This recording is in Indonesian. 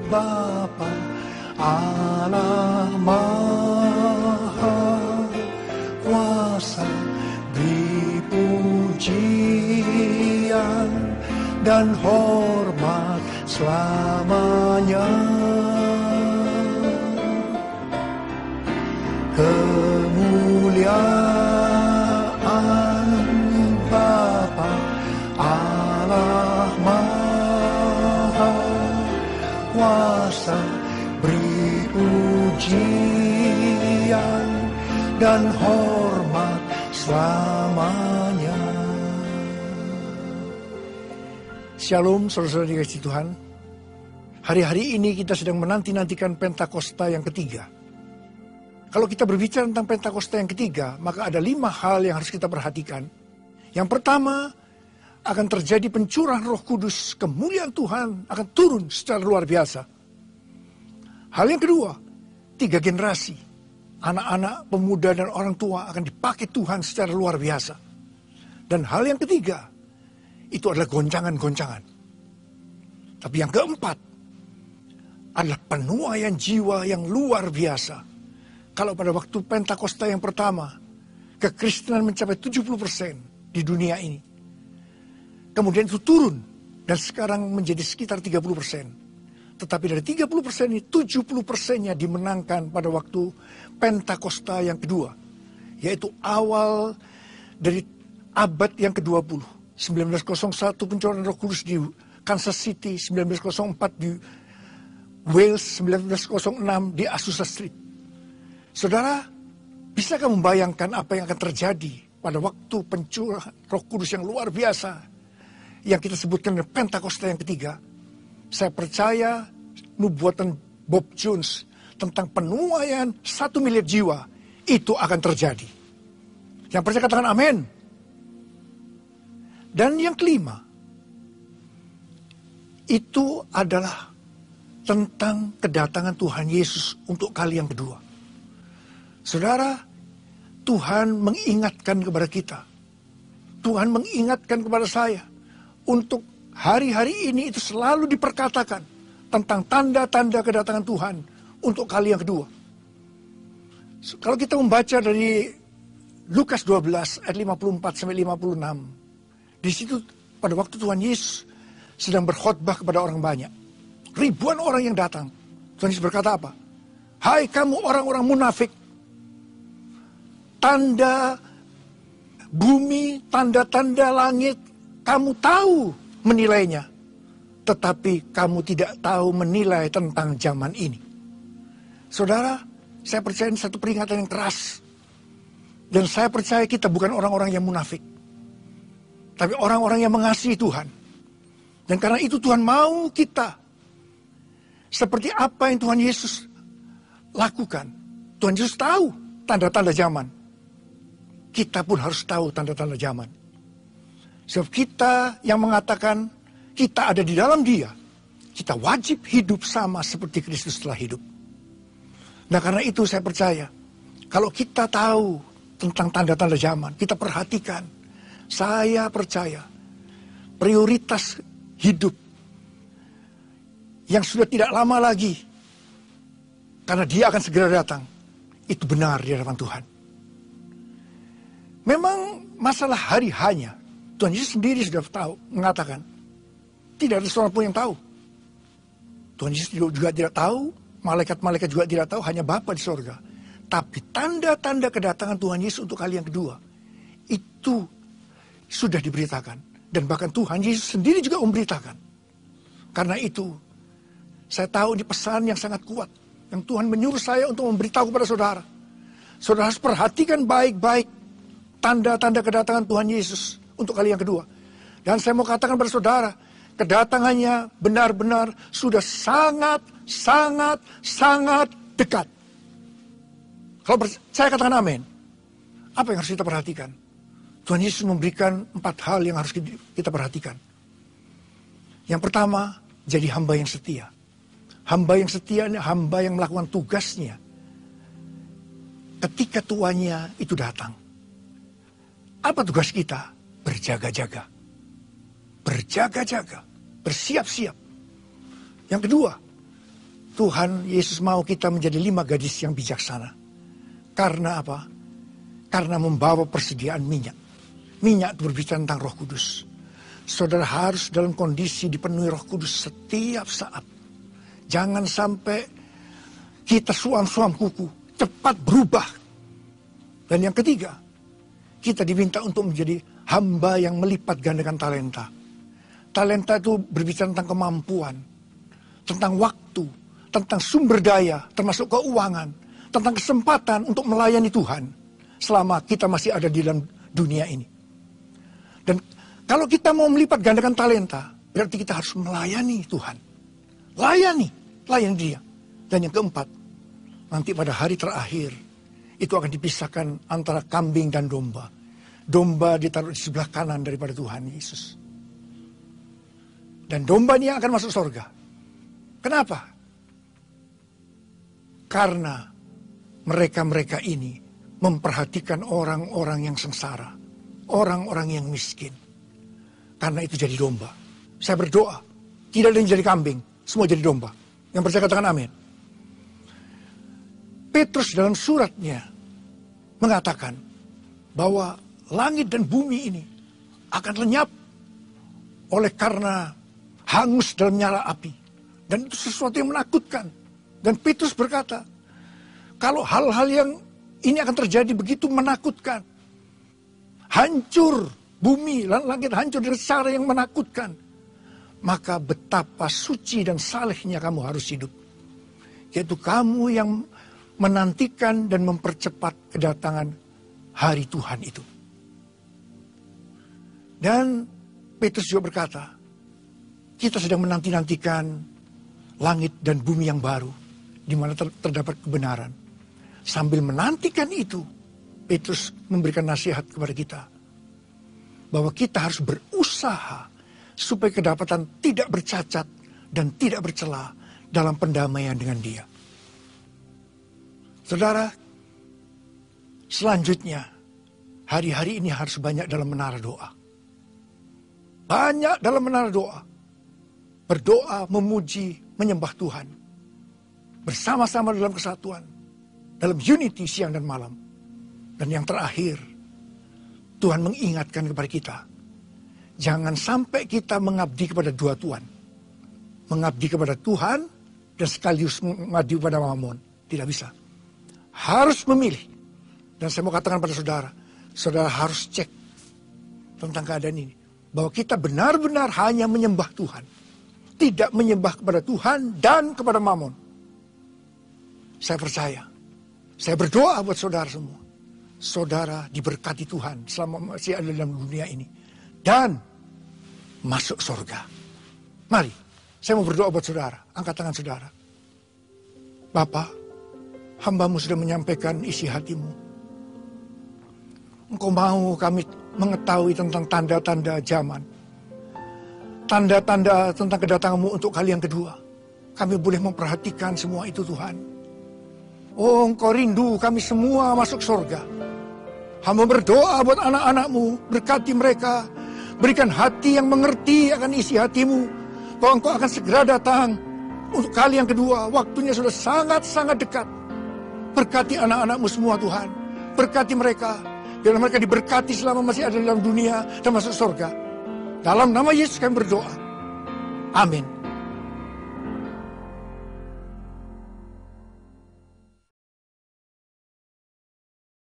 Bapa Allah Maha Kuasa, beri pujian dan hormat selamanya. Kemuliaan Bapa Allah Maha Kuasa, beri pujian dan hormat selamanya. Shalom saudara-saudara dikasihi Tuhan. Hari-hari ini kita sedang menanti-nantikan Pentakosta yang ketiga. Kalau kita berbicara tentang Pentakosta yang ketiga, maka ada 5 hal yang harus kita perhatikan. Yang pertama, akan terjadi pencurahan Roh Kudus, kemuliaan Tuhan akan turun secara luar biasa. Hal yang kedua, 3 generasi, anak-anak, pemuda, dan orang tua akan dipakai Tuhan secara luar biasa. Dan hal yang ketiga, itu adalah goncangan-goncangan. Tapi yang keempat, adalah penuaian jiwa yang luar biasa. Kalau pada waktu Pentakosta yang pertama, kekristenan mencapai 70% di dunia ini. Kemudian itu turun, dan sekarang menjadi sekitar 30%. Tetapi dari 30% ini, 70%-nya dimenangkan pada waktu Pentakosta yang kedua. Yaitu awal dari abad yang ke-20. 1901 pencurahan Roh Kudus di Kansas City, 1904 di Wales, 1906 di Azusa Street. Saudara, bisakah membayangkan apa yang akan terjadi pada waktu pencurahan Roh Kudus yang luar biasa yang kita sebutkan dengan Pentakosta yang ketiga? Saya percaya nubuatan Bob Jones tentang penuaian 1 miliar jiwa itu akan terjadi. Yang percaya katakan amin. Dan yang kelima, itu adalah tentang kedatangan Tuhan Yesus untuk kali yang kedua. Saudara, Tuhan mengingatkan kepada kita. Tuhan mengingatkan kepada saya. Untuk hari-hari ini itu selalu diperkatakan tentang tanda-tanda kedatangan Tuhan untuk kali yang kedua. Kalau kita membaca dari Lukas 12 ayat 54-56. Di situ pada waktu Tuhan Yesus sedang berkhotbah kepada orang banyak. Ribuan orang yang datang. Tuhan Yesus berkata apa? Hai kamu orang-orang munafik. Tanda bumi, tanda-tanda langit, kamu tahu menilainya. Tetapi kamu tidak tahu menilai tentang zaman ini. Saudara, saya percaya ini satu peringatan yang keras. Dan saya percaya kita bukan orang-orang yang munafik. Tapi orang-orang yang mengasihi Tuhan. Dan karena itu Tuhan mau kita. Seperti apa yang Tuhan Yesus lakukan. Tuhan Yesus tahu tanda-tanda zaman. Kita pun harus tahu tanda-tanda zaman. Sebab kita yang mengatakan kita ada di dalam Dia, kita wajib hidup sama seperti Kristus telah hidup. Nah karena itu saya percaya, kalau kita tahu tentang tanda-tanda zaman, kita perhatikan, saya percaya prioritas hidup yang sudah tidak lama lagi, karena Dia akan segera datang, itu benar di hadapan Tuhan. Memang masalah hari hanya, Tuhan Yesus sendiri sudah tahu, mengatakan, tidak ada seorang pun yang tahu. Tuhan Yesus juga tidak tahu, malaikat-malaikat juga tidak tahu, hanya Bapa di sorga. Tapi tanda-tanda kedatangan Tuhan Yesus untuk kali yang kedua, itu sudah diberitakan. Dan bahkan Tuhan Yesus sendiri juga memberitakan. Karena itu, saya tahu ini pesan yang sangat kuat, yang Tuhan menyuruh saya untuk memberitahu kepada saudara. Saudara harus perhatikan baik-baik tanda-tanda kedatangan Tuhan Yesus untuk kali yang kedua. Dan saya mau katakan pada saudara, kedatangannya benar-benar sudah sangat dekat. Kalau saya katakan amin. Apa yang harus kita perhatikan? Tuhan Yesus memberikan 4 hal yang harus kita perhatikan. Yang pertama, jadi hamba yang setia. Hamba yang setia ini hamba yang melakukan tugasnya ketika tuannya itu datang. Apa tugas kita? Berjaga-jaga. Berjaga-jaga. Bersiap-siap. Yang kedua, Tuhan Yesus mau kita menjadi 5 gadis yang bijaksana. Karena apa? Karena membawa persediaan minyak. Minyak itu berbicara tentang Roh Kudus. Saudara harus dalam kondisi dipenuhi Roh Kudus setiap saat. Jangan sampai kita suam-suam kuku, cepat berubah. Dan yang ketiga, kita diminta untuk menjadi hamba yang melipat gandakan talenta. Talenta itu berbicara tentang kemampuan, tentang waktu, tentang sumber daya, termasuk keuangan, tentang kesempatan untuk melayani Tuhan selama kita masih ada di dalam dunia ini. Dan kalau kita mau melipat gandakan talenta, berarti kita harus melayani Tuhan. Layani Dia. Dan yang keempat, nanti pada hari terakhir, itu akan dipisahkan antara kambing dan domba. Domba ditaruh di sebelah kanan daripada Tuhan Yesus. Dan domba ini akan masuk surga. Kenapa? Karena mereka-mereka ini memperhatikan orang-orang yang sengsara. Orang-orang yang miskin. Karena itu jadi domba. Saya berdoa, tidak ada yang jadi kambing, semua jadi domba. Yang percaya katakan amin. Petrus dalam suratnya mengatakan bahwa langit dan bumi ini akan lenyap oleh karena hangus dalam nyala api. Dan itu sesuatu yang menakutkan. Dan Petrus berkata, kalau hal-hal yang ini akan terjadi begitu menakutkan, hancur bumi, langit hancur dengan cara yang menakutkan, maka betapa suci dan salehnya kamu harus hidup. Yaitu kamu yang menantikan dan mempercepat kedatangan hari Tuhan itu. Dan Petrus juga berkata, kita sedang menanti-nantikan langit dan bumi yang baru, di mana terdapat kebenaran. Sambil menantikan itu, Petrus memberikan nasihat kepada kita, bahwa kita harus berusaha supaya kedapatan tidak bercacat dan tidak bercela dalam pendamaian dengan Dia. Saudara, selanjutnya, hari-hari ini harus banyak dalam menara doa. Banyak dalam menara doa. Berdoa, memuji, menyembah Tuhan. Bersama-sama dalam kesatuan. Dalam unity siang dan malam. Dan yang terakhir, Tuhan mengingatkan kepada kita. Jangan sampai kita mengabdi kepada dua Tuhan. Mengabdi kepada Tuhan dan sekaligus mengabdi kepada Mammon. Tidak bisa. Harus memilih. Dan saya mau katakan pada saudara, saudara harus cek tentang keadaan ini. Bahwa kita benar-benar hanya menyembah Tuhan. Tidak menyembah kepada Tuhan dan kepada Mammon. Saya percaya. Saya berdoa buat saudara semua. Saudara diberkati Tuhan selama masih ada dalam dunia ini. Dan masuk surga. Mari, saya mau berdoa buat saudara. Angkat tangan saudara. Bapa, hamba-Mu sudah menyampaikan isi hatimu. Engkau mau kami mengetahui tentang tanda-tanda zaman. Tanda-tanda tentang kedatangan-Mu untuk kali yang kedua. Kami boleh memperhatikan semua itu Tuhan. Oh, Engkau rindu kami semua masuk surga. Hamba berdoa buat anak-anak-Mu, berkati mereka. Berikan hati yang mengerti akan isi hati-Mu. Bahwa Engkau akan segera datang untuk kali yang kedua. Waktunya sudah sangat-sangat dekat. Berkati anak-anak-Mu semua Tuhan. Berkati mereka. Biar mereka diberkati selama masih ada dalam dunia dan masuk surga. Dalam nama Yesus kami berdoa. Amin.